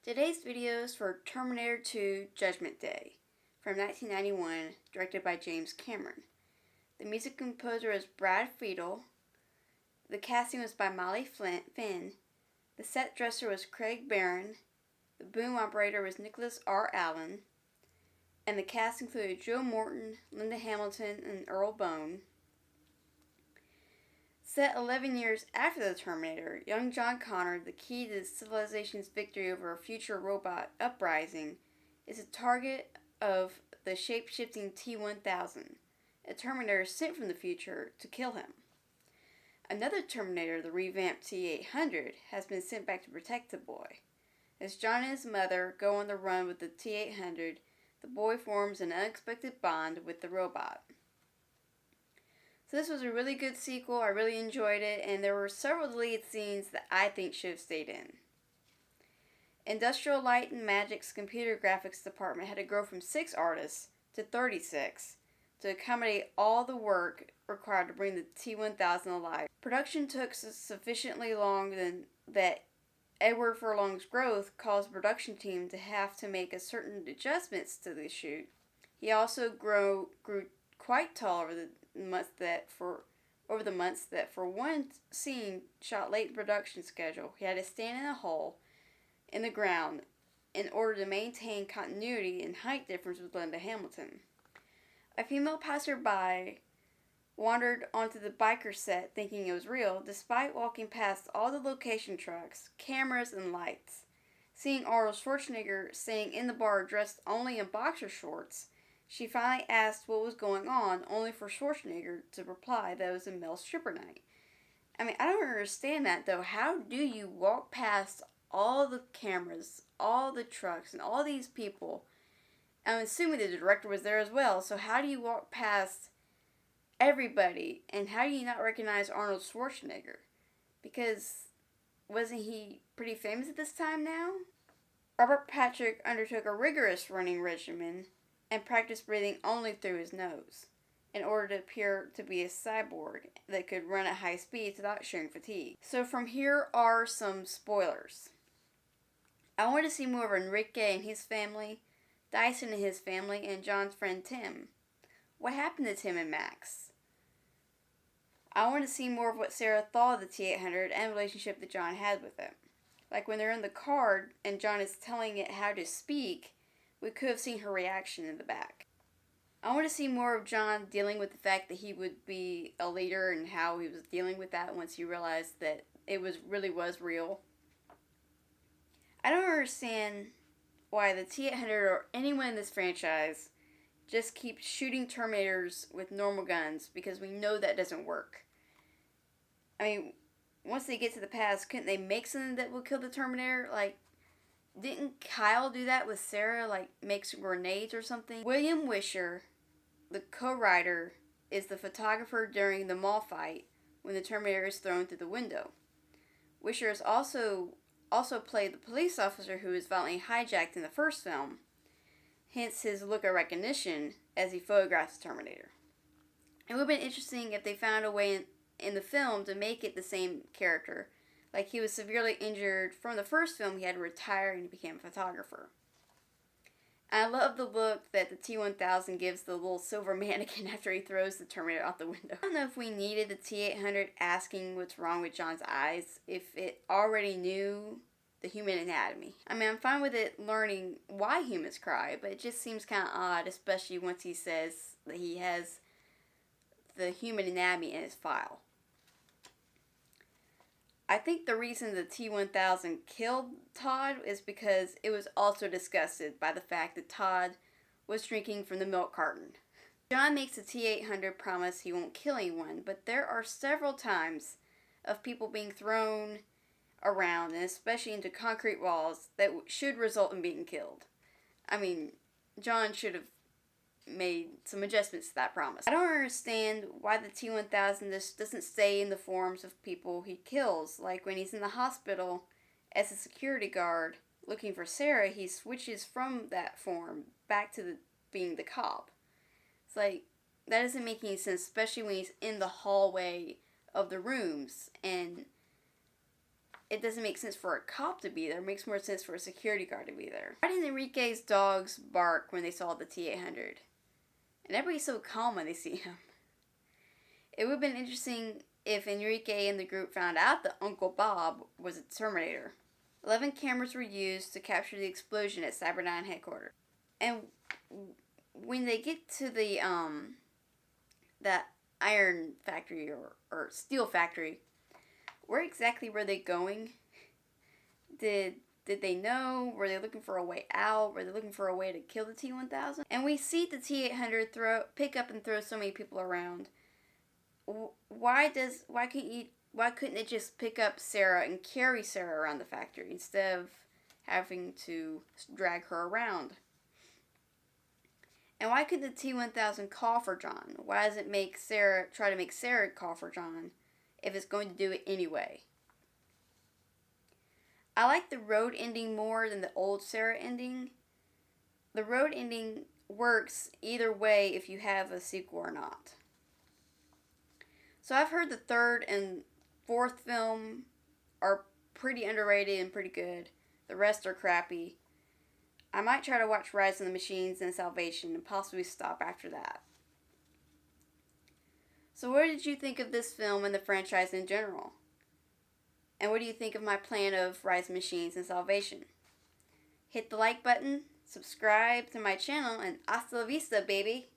Today's video is for Terminator 2 Judgment Day from 1991, directed by James Cameron. The music composer is Brad Friedel. The casting was by Molly Finn. The set dresser was Craig Barron. The boom operator was Nicholas R. Allen. And the cast included Joe Morton, Linda Hamilton, and Earl Bone. Set 11 years after the Terminator, young John Connor, the key to civilization's victory over a future robot uprising, is a target of the shape-shifting T-1000, a Terminator sent from the future to kill him. Another Terminator, the revamped T-800, has been sent back to protect the boy. As John and his mother go on the run with the T-800, the boy forms an unexpected bond with the robot. So this was a really good sequel. I really enjoyed it, and there were several deleted scenes that I think should have stayed in. Industrial Light and Magic's computer graphics department had to grow from 6 artists to 36 to accommodate all the work required to bring the T-1000 alive. Production took sufficiently long that Edward Furlong's growth caused the production team to have to make certain adjustments to the shoot. He also grew quite tall over the months that for one scene shot late in production schedule, he had to stand in a hole in the ground in order to maintain continuity and height difference with Linda Hamilton. A female passerby wandered onto the biker set thinking it was real, despite walking past all the location trucks, cameras, and lights. Seeing Arnold Schwarzenegger sitting in the bar dressed only in boxer shorts, she finally asked what was going on, only for Schwarzenegger to reply that it was a male stripper night. I mean, I don't understand that, though. How do you walk past all the cameras, all the trucks, and all these people? I'm assuming the director was there as well, so how do you walk past everybody, and how do you not recognize Arnold Schwarzenegger? Because wasn't he pretty famous at this time now? Robert Patrick undertook a rigorous running regimen and practiced breathing only through his nose, in order to appear to be a cyborg that could run at high speeds without showing fatigue. So from here are some spoilers. I want to see more of Enrique and his family, Dyson and his family, and John's friend Tim. What happened to Tim and Max? I want to see more of what Sarah thought of the T-800 and the relationship that John had with it. Like when they're in the car and John is telling it how to speak, we could have seen her reaction in the back. I want to see more of John dealing with the fact that he would be a leader and how he was dealing with that once he realized that it really was real. I don't understand why the T-800 or anyone in this franchise just keeps shooting Terminators with normal guns, because we know that doesn't work. I mean, once they get to the past, couldn't they make something that will kill the Terminator? Like, didn't Kyle do that with Sarah, like make some grenades or something? William Wisher, the co-writer, is the photographer during the mall fight when the Terminator is thrown through the window. Wisher has also played the police officer who was violently hijacked in the first film, hence his look of recognition as he photographs the Terminator. It would have been interesting if they found a way in the film to make it the same character. Like, he was severely injured from the first film, he had to retire and he became a photographer. And I love the look that the T-1000 gives the little silver mannequin after he throws the Terminator out the window. I don't know if we needed the T-800 asking what's wrong with John's eyes, if it already knew the human anatomy. I mean, I'm fine with it learning why humans cry, but it just seems kind of odd, especially once he says that he has the human anatomy in his file. I think the reason the T-1000 killed Todd is because it was also disgusted by the fact that Todd was drinking from the milk carton. John makes the T-800 promise he won't kill anyone, but there are several times of people being thrown around, and especially into concrete walls, that should result in being killed. I mean, John should have made some adjustments to that promise. I don't understand why the T-1000 just doesn't stay in the forms of people he kills. Like when he's in the hospital as a security guard looking for Sarah, he switches from that form back to being the cop. It's like, that doesn't make any sense, especially when he's in the hallway of the rooms. And it doesn't make sense for a cop to be there. It makes more sense for a security guard to be there. Why didn't Enrique's dogs bark when they saw the T-800? And everybody's so calm when they see him. It would have been interesting if Enrique and the group found out that Uncle Bob was a Terminator. 11 cameras were used to capture the explosion at Cyberdyne headquarters. And when they get to the that iron factory or steel factory, where exactly were they going? Did they know? Were they looking for a way out? Were they looking for a way to kill the T-1000? And we see the T-800 pick up and throw so many people around. Why couldn't it just pick up Sarah and carry Sarah around the factory instead of having to drag her around? And why couldn't the T-1000 call for John? Why does it try to make Sarah call for John if it's going to do it anyway? I like the road ending more than the old Sarah ending. The road ending works either way if you have a sequel or not. So I've heard the third and fourth film are pretty underrated and pretty good. The rest are crappy. I might try to watch Rise of the Machines and Salvation and possibly stop after that. So what did you think of this film and the franchise in general? And what do you think of my plan of Rise of the Machines and Salvation? Hit the like button, subscribe to my channel, and hasta la vista, baby!